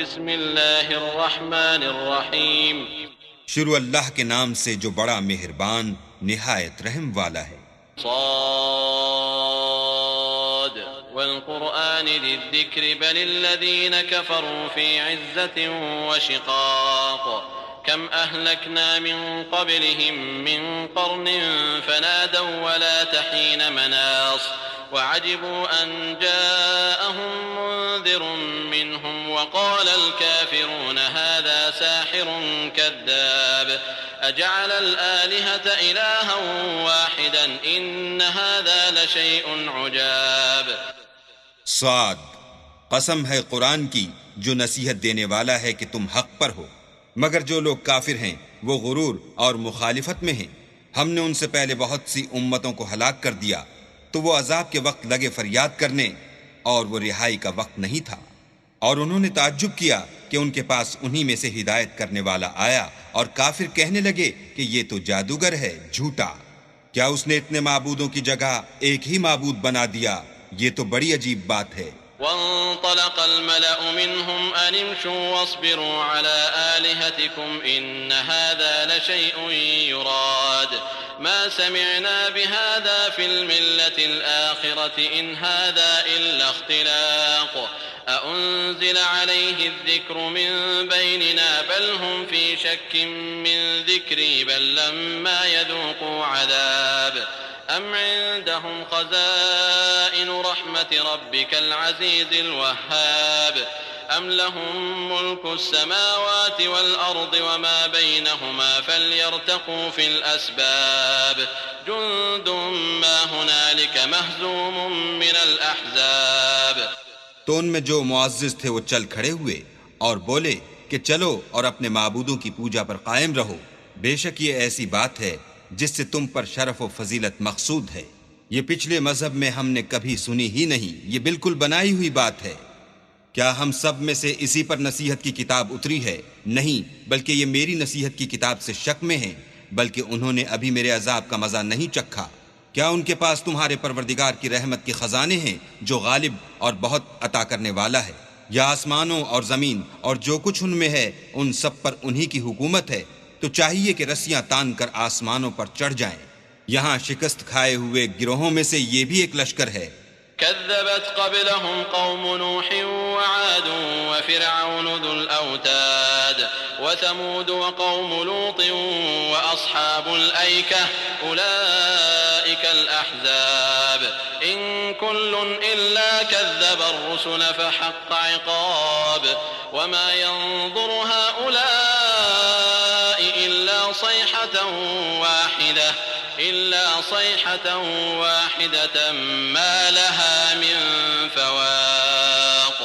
بسم اللہ الرحمن الرحیم شروع اللہ کے نام سے جو بڑا مہربان نہایت رحم والا ہے۔ صاد والقرآن ذی الذکر بل الذین کفروا فی عزة وشقاق کم اہلکنا من قبلہم من قرن فنادوا ولا تحین مناص وعجبوا ان جاءهم منذر منهم وقال الكافرون هذا ساحر كذاب اجعل الآلهة إلها واحدا ان هذا لشيء عجاب۔ صاد، قسم ہے قرآن کی جو نصیحت دینے والا ہے کہ تم حق پر ہو، مگر جو لوگ کافر ہیں وہ غرور اور مخالفت میں ہیں۔ ہم نے ان سے پہلے بہت سی امتوں کو ہلاک کر دیا تو وہ عذاب کے وقت لگے فریاد کرنے اور وہ رہائی کا وقت نہیں تھا، اور انہوں نے تعجب کیا کہ ان کے پاس انہی میں سے ہدایت کرنے والا آیا، اور کافر کہنے لگے کہ یہ تو جادوگر ہے جھوٹا، کیا اس نے اتنے معبودوں کی جگہ ایک ہی معبود بنا دیا؟ یہ تو بڑی عجیب بات ہے۔ وانطلق الملأ منهم أن امشوا واصبروا على آلهتكم إن هذا لشيء يراد ما سمعنا بهذا في الملة الآخرة إن هذا إلا اختلاق أأنزل عليه الذكر من بيننا بل هم في شك من ذكري بل لما يذوقوا عذاب أم عندهم خزائن رحمة ربك العزيز الوهاب أم لهم ملك السماوات والأرض وما بينهما فليرتقوا في الأسباب جند ما هنالك مهزوم من الأحزاب۔ تو ان میں جو معزز تھے وہ چل کھڑے ہوئے اور بولے کہ چلو اور اپنے معبودوں کی پوجا پر قائم رہو، بے شک یہ ایسی بات ہے جس سے تم پر شرف و فضیلت مقصود ہے، یہ پچھلے مذہب میں ہم نے کبھی سنی ہی نہیں، یہ بالکل بنائی ہوئی بات ہے۔ کیا ہم سب میں سے اسی پر نصیحت کی کتاب اتری ہے؟ نہیں، بلکہ یہ میری نصیحت کی کتاب سے شک میں ہیں، بلکہ انہوں نے ابھی میرے عذاب کا مزہ نہیں چکھا۔ کیا ان کے پاس تمہارے پروردگار کی رحمت کے خزانے ہیں جو غالب اور بہت عطا کرنے والا ہے؟ یا آسمانوں اور زمین اور جو کچھ ان میں ہے ان سب پر انہی کی حکومت ہے، تو چاہیے کہ رسیاں تان کر آسمانوں پر چڑھ جائیں۔ یہاں شکست کھائے ہوئے گروہوں میں سے یہ بھی ایک لشکر ہے۔ كذبت قبلهم قوم نوح وعاد وفرعون ذو الأوتاد وثمود وقوم لوط وأصحاب الأيكة أولئك الأحزاب إن كل إلا كذب الرسل فحق عقاب وما ينظر هؤلاء إلا صيحة واحدة ما لها من فواق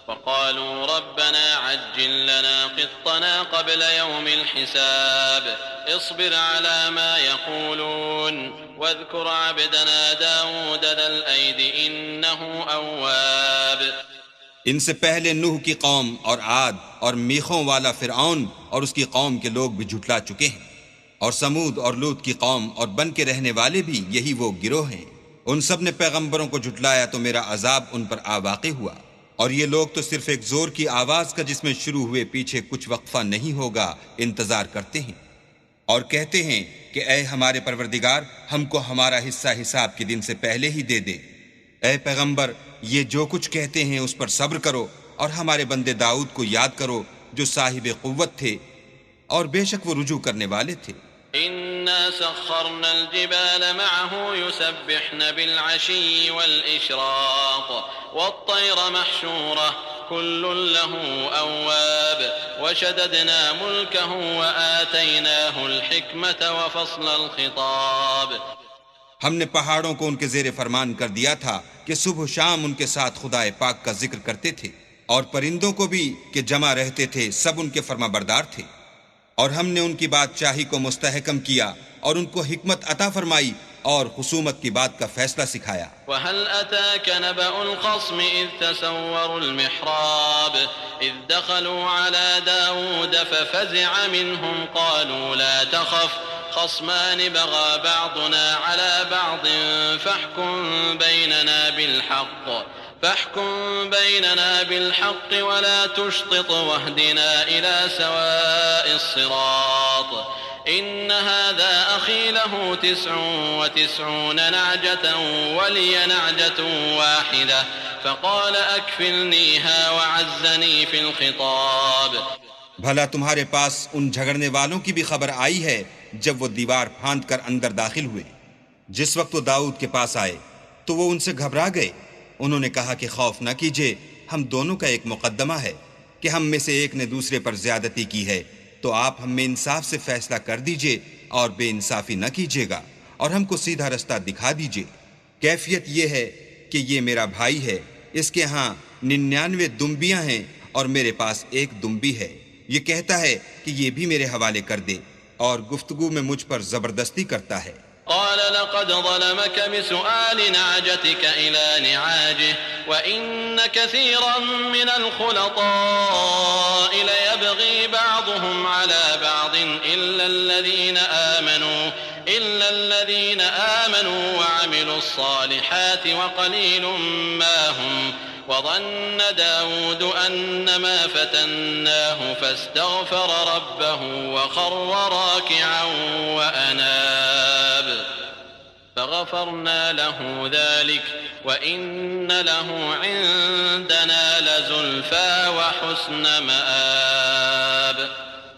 وقالوا ربنا عجل لنا قطنا قبل يوم الحساب اصبر على ما يقولون واذكر عبدنا داود ذا الأيد إنه أواب۔ ان سے پہلے نوح کی قوم اور عاد اور میخوں والا فرعون اور اس کی قوم کے لوگ بھی جھٹلا چکے ہیں، اور سمود اور لوط کی قوم اور بن کے رہنے والے بھی یہی وہ گروہ ہیں۔ ان سب نے پیغمبروں کو جھٹلایا تو میرا عذاب ان پر آ واقع ہوا، اور یہ لوگ تو صرف ایک زور کی آواز کا جس میں شروع ہوئے پیچھے کچھ وقفہ نہیں ہوگا انتظار کرتے ہیں، اور کہتے ہیں کہ اے ہمارے پروردگار ہم کو ہمارا حصہ حساب کے دن سے پہلے ہی دے دے۔ اے پیغمبر یہ جو کچھ کہتے ہیں اس پر صبر کرو، اور ہمارے بندے داؤد کو یاد کرو جو صاحب قوت تھے اور بے شک وہ رجوع کرنے والے تھے۔ إنا سخرنا الجبال معه يسبحن بالعشي والإشراق والطير محشورة كل له أواب وشددنا ملكه وآتيناه الحكمة وفصل الخطاب۔ ہم نے پہاڑوں کو ان کے زیر فرمان کر دیا تھا کہ صبح و شام ان کے ساتھ خدائے پاک کا ذکر کرتے تھے، اور پرندوں کو بھی کہ جمع رہتے تھے سب ان کے فرما بردار تھے، اور ہم نے ان کی بادشاہی کو مستحکم کیا اور ان کو حکمت عطا فرمائی اور خصومت کی بات کا فیصلہ سکھایا۔ وَهَلْ أَتَاكَ نَبَأُ الْخَصْمِ إِذْ تَسَوَّرُوا الْمِحْرَابَ إِذْ دَخَلُوا عَلَى دَاوُودَ فَفَزِعَ مِنْهُمْ قَالُوا لَا تَخَفْ خَصْمَانِ بَغَى بَعْضُنَا عَلَى بَعْضٍ فَاحْكُم بَيْنَنَا بِالْحَقِّ فاحكم بيننا بالحق ولا تشطط واهدنا إلى سواء الصراط إن هذا أخي له 99 نعجة ولي نعجة واحدة فقال أكفلنيها وعزني في الخطاب. بھلا تمہارے پاس ان جھگڑنے والوں کی بھی خبر آئی ہے جب وہ دیوار پھاند کر اندر داخل ہوئے؟ جس وقت وہ داؤد کے پاس آئے تو وہ ان سے گھبرا گئے. انہوں نے کہا کہ خوف نہ کیجیے، ہم دونوں کا ایک مقدمہ ہے کہ ہم میں سے ایک نے دوسرے پر زیادتی کی ہے، تو آپ ہم میں انصاف سے فیصلہ کر دیجئے اور بے انصافی نہ کیجیے گا اور ہم کو سیدھا رستہ دکھا دیجئے. کیفیت یہ ہے کہ یہ میرا بھائی ہے، اس کے ہاں 99 دمبیاں ہیں اور میرے پاس ایک دمبی ہے. یہ کہتا ہے کہ یہ بھی میرے حوالے کر دے اور گفتگو میں مجھ پر زبردستی کرتا ہے. قال لقد ظلمك بسؤال نعجتك إلى نعاجه وإن كثيرا من الخلطاء ليبغي بعضهم على بعض إلا الذين آمنوا وعملوا الصالحات وقليل ما هم وظن داود أنما فتناه فاستغفر ربه وخر راكعا وأناب فغفرنا له ذلك وإن له عندنا لزلفى وحسن مآب.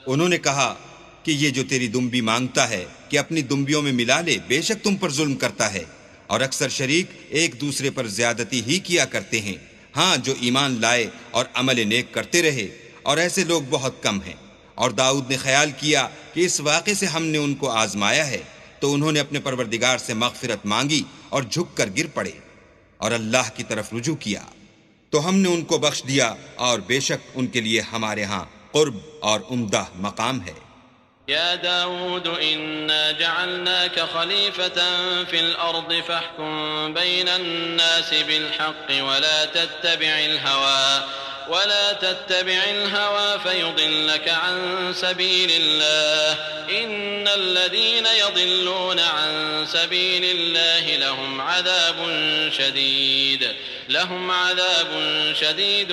انہوں نے کہا کہ یہ جو تیری دمبی مانگتا ہے کہ اپنی دمبیوں میں ملا لے، بے شک تم پر ظلم کرتا ہے اور اکثر شریک ایک دوسرے پر زیادتی ہی کیا کرتے ہیں. ہاں جو ایمان لائے اور عمل نیک کرتے رہے، اور ایسے لوگ بہت کم ہیں. اور داؤد نے خیال کیا کہ اس واقعے سے ہم نے ان کو آزمایا ہے، تو انہوں نے اپنے پروردگار سے مغفرت مانگی اور جھک کر گر پڑے اور اللہ کی طرف رجوع کیا، تو ہم نے ان کو بخش دیا، اور بے شک ان کے لیے ہمارے ہاں قرب اور عمدہ مقام ہے. يا داود إنا جعلناك خليفة في الأرض فاحكم بين الناس بالحق ولا تتبع الهوى فيضلك عن سبيل الله إن الذين يضلون عن سبيل الله لهم عذاب شديد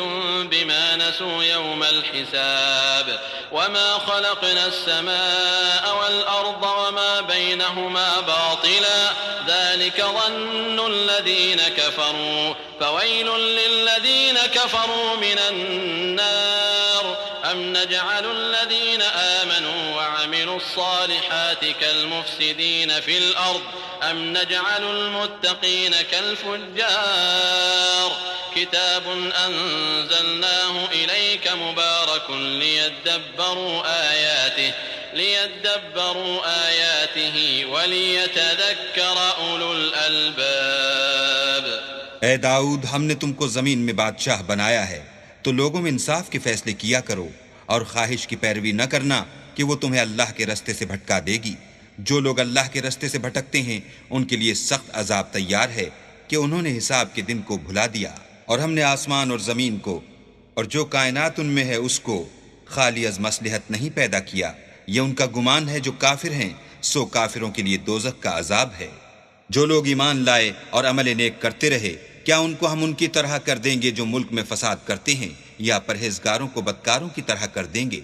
بما نسوا يوم الحساب وما خلقنا السماء والأرض وما بينهما باطلا ذلك ظن الذين كفروا فويل للذين كفروا من النار أم نجعل الذين آمنوا وعملوا الصالحات كالمفسدين في الأرض أم نجعل المتقين كالفجار كتاب أنزلناه إليك مبارك ليدبروا آياته وليتذكر أولو الألباب. اے داؤد، ہم نے تم کو زمین میں بادشاہ بنایا ہے، تو لوگوں میں انصاف کے فیصلے کیا کرو اور خواہش کی پیروی نہ کرنا کہ وہ تمہیں اللہ کے رستے سے بھٹکا دے گی. جو لوگ اللہ کے رستے سے بھٹکتے ہیں ان کے لیے سخت عذاب تیار ہے کہ انہوں نے حساب کے دن کو بھلا دیا. اور ہم نے آسمان اور زمین کو اور جو کائنات ان میں ہے اس کو خالی از مصلحت نہیں پیدا کیا. یہ ان کا گمان ہے جو کافر ہیں، سو کافروں کے لیے دوزخ کا عذاب ہے. جو لوگ ایمان لائے اور عمل نیک کرتے رہے، کیا ان کو ہم ان کی طرح کر دیں گے جو ملک میں فساد کرتے ہیں، یا پرہیزگاروں کو بدکاروں کی طرح کر دیں گے؟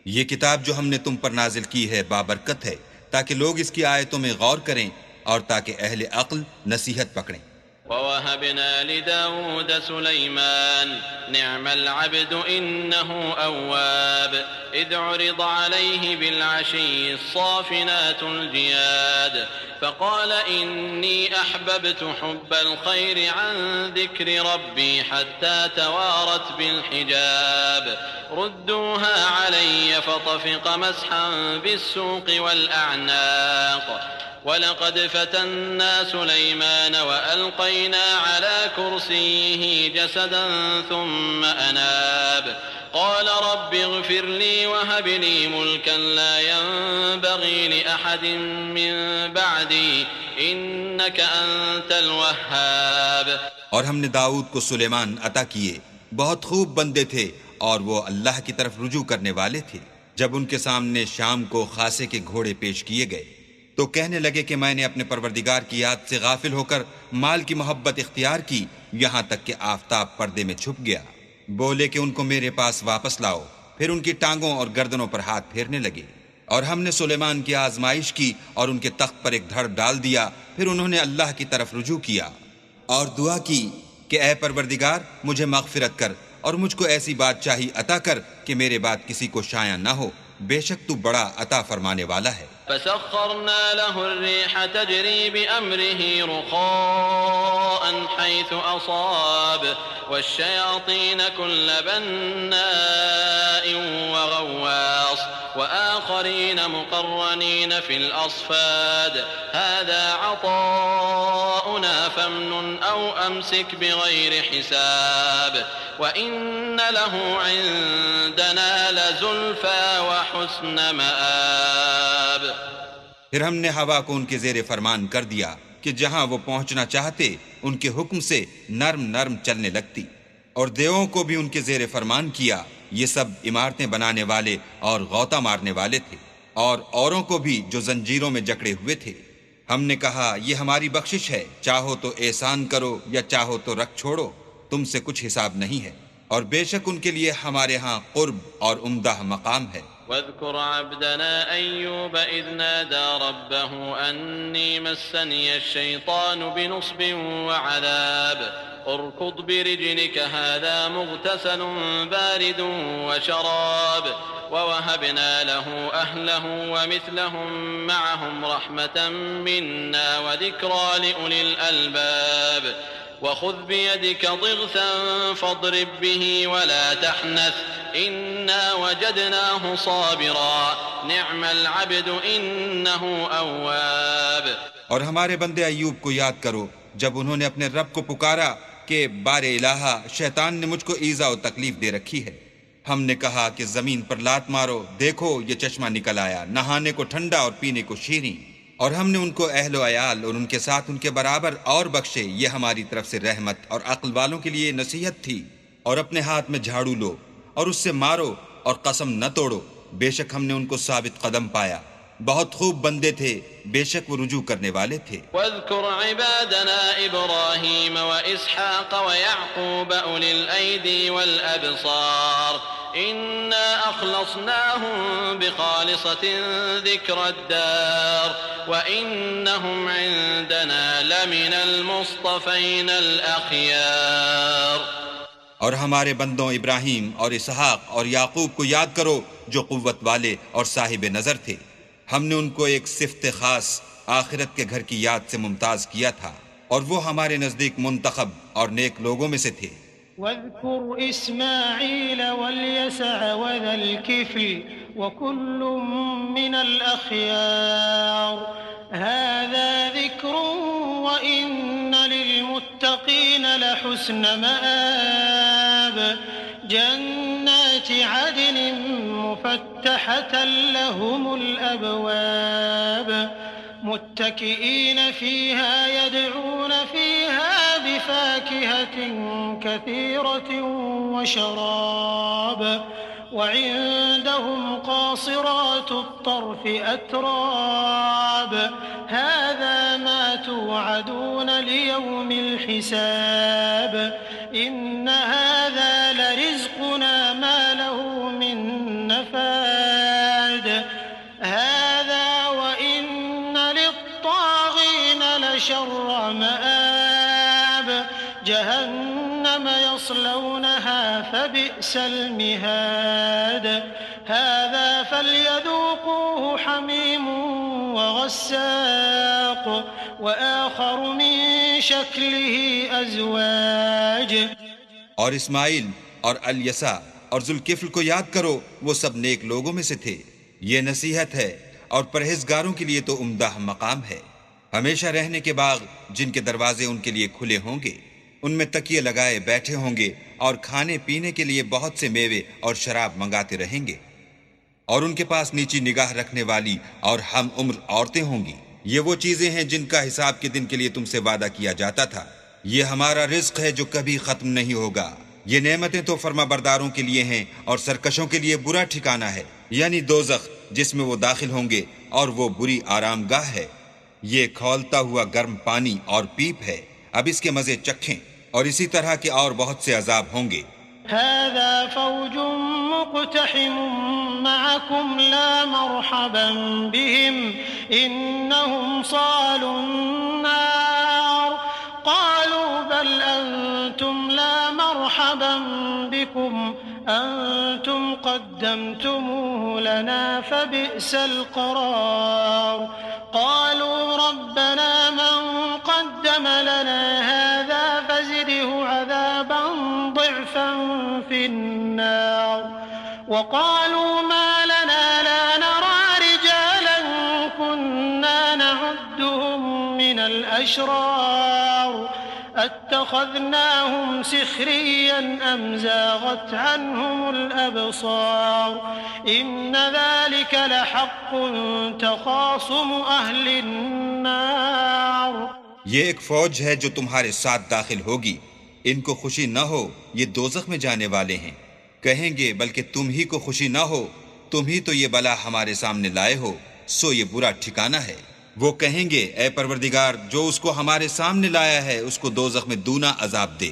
یہ کتاب جو ہم نے تم پر نازل کی ہے بابرکت ہے، تاکہ لوگ اس کی آیتوں میں غور کریں اور تاکہ اہل عقل نصیحت پکڑیں. ووهبنا لداود سليمان نعم العبد إنه أواب إذ عرض عليه بالعشي الصافنات الجياد فقال إني أحببت حب الخير عن ذكر ربي حتى توارت بالحجاب ردوها علي فطفق مسحا بالسوق والأعناق وَلَقَدْ فَتَنَّا سُلَيْمَانَ وَأَلْقَيْنَا عَلَى كُرْسِيِّهِ جَسَدًا ثُمَّ أَنَابَ قَالَ رَبِّ اغْفِرْ لِي وَهَبْ لِي مُلْكًا لَا يَنبَغِي لِأَحَدٍ مِّن بَعْدِي إِنَّكَ أَنتَ الْوَهَّابُ. اور ہم نے داؤد کو سلیمان عطا کیے، بہت خوب بندے تھے اور وہ اللہ کی طرف رجوع کرنے والے تھے. جب ان کے سامنے شام کو خاصے کے گھوڑے پیش کیے گئے تو کہنے لگے کہ میں نے اپنے پروردگار کی یاد سے غافل ہو کر مال کی محبت اختیار کی یہاں تک کہ آفتاب پردے میں چھپ گیا۔ بولے کہ ان کو میرے پاس واپس لاؤ، پھر ان کی ٹانگوں اور گردنوں پر ہاتھ پھیرنے لگے۔ اور ہم نے سلیمان کی آزمائش کی اور ان کے تخت پر ایک دھڑ ڈال دیا، پھر انہوں نے اللہ کی طرف رجوع کیا اور دعا کی کہ اے پروردگار مجھے مغفرت کر اور مجھ کو ایسی بادشاہی عطا کر کہ میرے بعد کسی کو شایع نہ ہو، بے شک تو بڑا عطا فرمانے والا ہے۔ فسخرنا له الريح تجري بأمره رخاء حيث أصاب والشياطين كل بناء وغواص وآخرين مقرنين في الأصفاد هذا عطاؤنا فامنن أو أمسك بغير حساب وإن له عندنا لزلفى وحسن مآب۔ پھر ہم نے ہوا کو ان کے زیر فرمان کر دیا کہ جہاں وہ پہنچنا چاہتے ان کے حکم سے نرم نرم چلنے لگتی، اور دیووں کو بھی ان کے زیر فرمان کیا، یہ سب عمارتیں بنانے والے اور غوطہ مارنے والے تھے، اور اوروں کو بھی جو زنجیروں میں جکڑے ہوئے تھے۔ ہم نے کہا یہ ہماری بخشش ہے، چاہو تو احسان کرو یا چاہو تو رکھ چھوڑو، تم سے کچھ حساب نہیں ہے، اور بے شک ان کے لیے ہمارے ہاں قرب اور عمدہ مقام ہے۔ واذكر عبدنا أيوب إذ نادى ربه أني مسني الشيطان بنصب وعذاب اركض برجلك هذا مغتسل بارد وشراب ووهبنا له أهله ومثلهم معهم رحمة منا وذكرى لأولي الألباب وخذ بيدك ضغثا فاضرب به ولا تحنث إنا وجدناه صابرا نعم العبد إنه أواب۔ اور ہمارے بندے ایوب کو یاد کرو جب انہوں نے اپنے رب کو پکارا کہ بار الہا شیطان نے مجھ کو ایذا و تکلیف دے رکھی ہے۔ ہم نے کہا کہ زمین پر لات مارو، دیکھو یہ چشمہ نکل آیا، نہانے کو ٹھنڈا اور پینے کو شیریں، اور ہم نے ان کو اہل و عیال اور ان کے ساتھ ان کے برابر اور بخشے، یہ ہماری طرف سے رحمت اور عقل والوں کے لیے نصیحت تھی۔ اور اپنے ہاتھ میں جھاڑو لو اور اس سے مارو اور قسم نہ توڑو، بے شک ہم نے ان کو ثابت قدم پایا، بہت خوب بندے تھے، بے شک وہ رجوع کرنے والے تھے۔ واذكر عبادنا إبراهيم وإسحاق ويعقوب أولي الأيدي والأبصار إنا أخلصناهم بخالصة ذكر الدار وإنهم عندنا لمن المصطفين الأخيار۔ اور ہمارے بندوں ابراہیم اور اسحاق اور یعقوب کو یاد کرو جو قوت والے اور صاحب نظر تھے، ہم نے ان کو ایک صفت خاص آخرت کے گھر کی یاد سے ممتاز کیا تھا، اور وہ ہمارے نزدیک منتخب اور نیک لوگوں میں سے تھے۔ واذكر إسماعيل واليسع وذا الكفل وكل من الأخيار هذا ذكر وإن للمتقين لحسن مآب جنات عدن مفتحة لهم الأبواب متكئين فيها يدعون فيها بفاكهة كثيرة وشراب وعندهم قاصرات الطرف أتراب هذا ما توعدون ليوم الحساب إن هذا لرزقنا ما له من نفاد هذا وإن للطاغين لشر مآب جهنم يصلونها فبئس المهاد هذا فليذوقوه حميم وغساق وآخر من شكله أزواج۔ اور اسماعیل اور الیسع اور ذوالکفل کو یاد کرو، وہ سب نیک لوگوں میں سے تھے، یہ نصیحت ہے اور پرہیزگاروں کے لیے تو عمدہ مقام ہے۔ ہمیشہ رہنے کے باغ جن کے دروازے ان کے لیے کھلے ہوں گے، ان میں تکیے لگائے بیٹھے ہوں گے، اور کھانے پینے کے لیے بہت سے میوے اور شراب منگاتے رہیں گے، اور ان کے پاس نیچی نگاہ رکھنے والی اور ہم عمر عورتیں ہوں گی۔ یہ وہ چیزیں ہیں جن کا حساب کے دن کے لیے تم سے وعدہ کیا جاتا تھا، یہ ہمارا رزق ہے جو کبھی ختم نہیں ہوگا۔ یہ نعمتیں تو فرما برداروں کے لیے ہیں، اور سرکشوں کے لیے برا ٹھکانہ ہے، یعنی دوزخ جس میں وہ داخل ہوں گے، اور وہ بری آرام گاہ ہے۔ یہ کھولتا ہوا گرم پانی اور پیپ ہے، اب اس کے مزے چکھیں، اور اسی طرح کے اور بہت سے عذاب ہوں گے۔ هذا فوج مقتحم معكم لا مرحبا بهم إنهم صالوا النار قالوا بل أنتم لا مرحبا بكم أنتم قدمتموه لنا فبئس القرار قالوا ربنا من قدم لنا هذا فزده عذابا ضعفا في النار وقالوا ما لنا لا نرى رجالا كنا نعدهم من الأشرار اتخذناهم سخريا أم زاغت عنهم الأبصار إن ذلك لحق تخاصم أهل النار۔ یہ ایک فوج ہے جو تمہارے ساتھ داخل ہوگی، ان کو خوشی نہ ہو یہ دوزخ میں جانے والے ہیں۔ کہیں گے بلکہ تم ہی کو خوشی نہ ہو، تم ہی تو یہ بلا ہمارے سامنے لائے ہو، سو یہ برا ٹھکانہ ہے۔ وہ کہیں گے اے پروردگار جو اس کو ہمارے سامنے لایا ہے اس کو دوزخ میں دونا عذاب دے،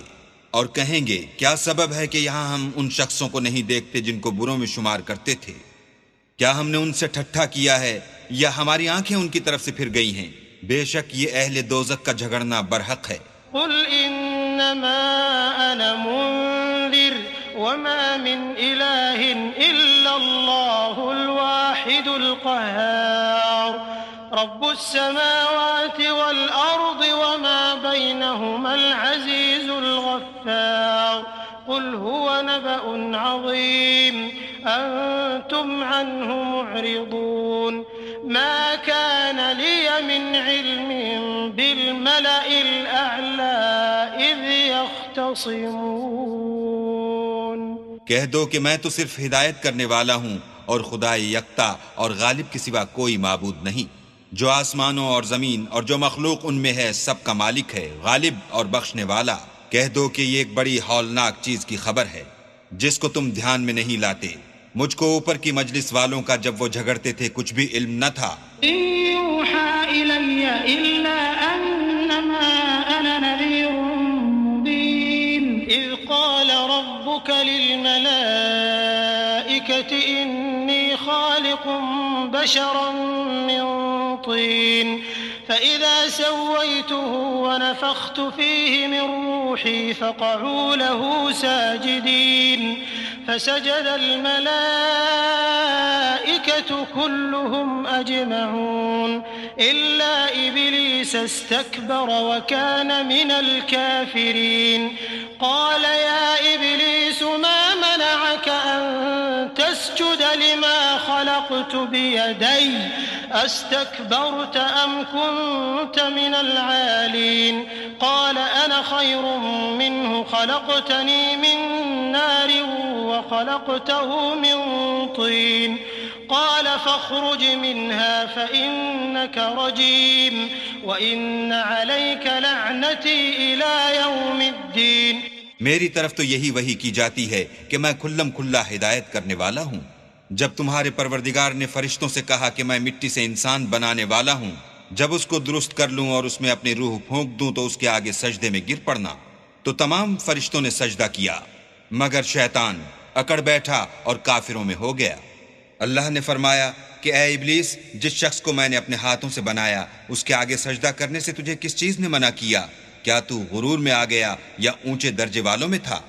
اور کہیں گے کیا سبب ہے کہ یہاں ہم ان شخصوں کو نہیں دیکھتے جن کو بروں میں شمار کرتے تھے؟ کیا ہم نے ان سے ٹھٹھا کیا ہے یا ہماری آنکھیں ان کی طرف سے پھر گئی ہیں؟ بے شک یہ اہل دوزخ کا جھگڑنا برحق ہے۔ قل انما انا منذر وما من اله الا الله الواحد القهار رب السماوات والارض وما بينهما العزيز الغفار قل هو نبأ عظيم أنتم عنه معرضون ما كان لي من علم بالملأ الأعلى إذ يختصمون۔ کہہ دو کہ میں تو صرف ہدایت کرنے والا ہوں اور خدا یکتا اور غالب کے سوا کوئی معبود نہیں، جو آسمانوں اور زمین اور جو مخلوق ان میں ہے سب کا مالک ہے، غالب اور بخشنے والا۔ کہہ دو کہ یہ ایک بڑی ہولناک چیز کی خبر ہے جس کو تم دھیان میں نہیں لاتے۔ مجھ کو اوپر کی مجلس والوں کا جب وہ جھگڑتے تھے کچھ بھی علم نہ تھا۔ إن يوحى إلي إلا أنما أنا نذير مبين إذ قال ربك للملائكة إني خالق بشرا من طين فإذا سويته ونفخت فيه من روحي فقعوا له ساجدين فسجد الملائكة كلهم أجمعون إلا إبليس استكبر وكان من الكافرين قال يا إبليس ما منعك أن تسجد لما خلقت بيدي أستكبرت أم كنت من العالين قال أنا خير منه خلقتني من نار وخلقته من طين قال فاخرج منها فإنك رجيم وإن عليك لعنتي إلى يوم الدين۔ میری طرف تو یہی وحی کی جاتی ہے کہ میں کھلم کھلا ہدایت کرنے والا ہوں۔ جب تمہارے پروردگار نے فرشتوں سے کہا کہ میں مٹی سے انسان بنانے والا ہوں، جب اس کو درست کر لوں اور اس میں اپنی روح پھونک دوں تو اس کے آگے سجدے میں گر پڑنا، تو تمام فرشتوں نے سجدہ کیا مگر شیطان اکڑ بیٹھا اور کافروں میں ہو گیا۔ اللہ نے فرمایا کہ اے ابلیس، جس شخص کو میں نے اپنے ہاتھوں سے بنایا اس کے آگے سجدہ کرنے سے تجھے کس چیز نے منع کیا؟ کیا تو غرور میں آ گیا یا اونچے درجے والوں میں تھا؟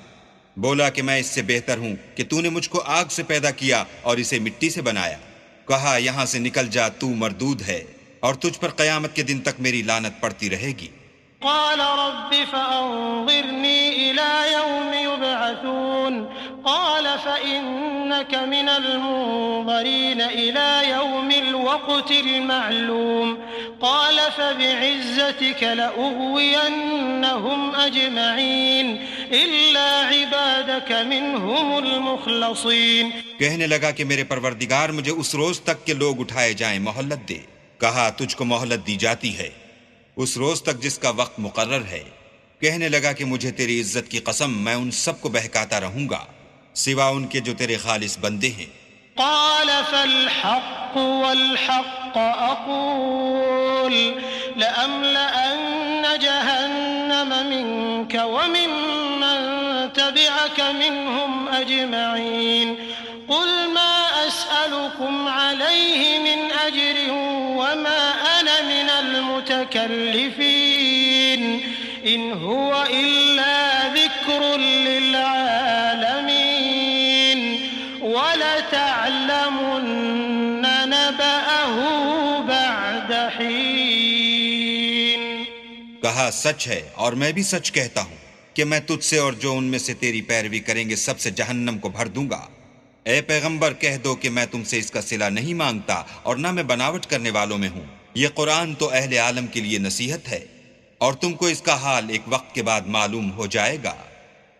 بولا کہ میں اس سے بہتر ہوں کہ تو نے مجھ کو آگ سے پیدا کیا اور اسے مٹی سے بنایا۔ کہا یہاں سے نکل جا، تو مردود ہے اور تجھ پر قیامت کے دن تک میری لعنت پڑتی رہے گی۔ قال رب فأنظرني إلى يوم يبعثون قال فإنك من المنظرين إلى يوم الوقت المعلوم قال فبعزتك لأغوينهم أجمعين إلا عبادك منهم المخلصين۔ کہنے لگا کہ میرے پروردگار مجھے اس روز تک کہ لوگ اٹھائے جائیں مہلت دے۔ کہا تجھ کو مہلت دی جاتی ہے اس روز تک جس کا وقت مقرر ہے۔ کہنے لگا کہ مجھے تیری عزت کی قسم میں ان سب کو بہکاتا رہوں گا سوا ان کے جو تیرے خالص بندے ہیں۔ قال فالحق والحق أقول لأملأن جهنم جهنم منك وممن تبعك منهم أجمعين قل ما أسألكم عليه من أجر وما أنا من المتكلفين إن هو إلا ذكر للعالمين وَلَتَعْلَمُنَّ نَبَأَهُ بَعْدَ حِينٍ۔ کہا سچ ہے اور میں بھی سچ کہتا ہوں کہ میں تجھ سے اور جو ان میں سے تیری پیروی کریں گے سب سے جہنم کو بھر دوں گا۔ اے پیغمبر کہہ دو کہ میں تم سے اس کا صلہ نہیں مانگتا اور نہ میں بناوٹ کرنے والوں میں ہوں۔ یہ قرآن تو اہل عالم کے لیے نصیحت ہے اور تم کو اس کا حال ایک وقت کے بعد معلوم ہو جائے گا۔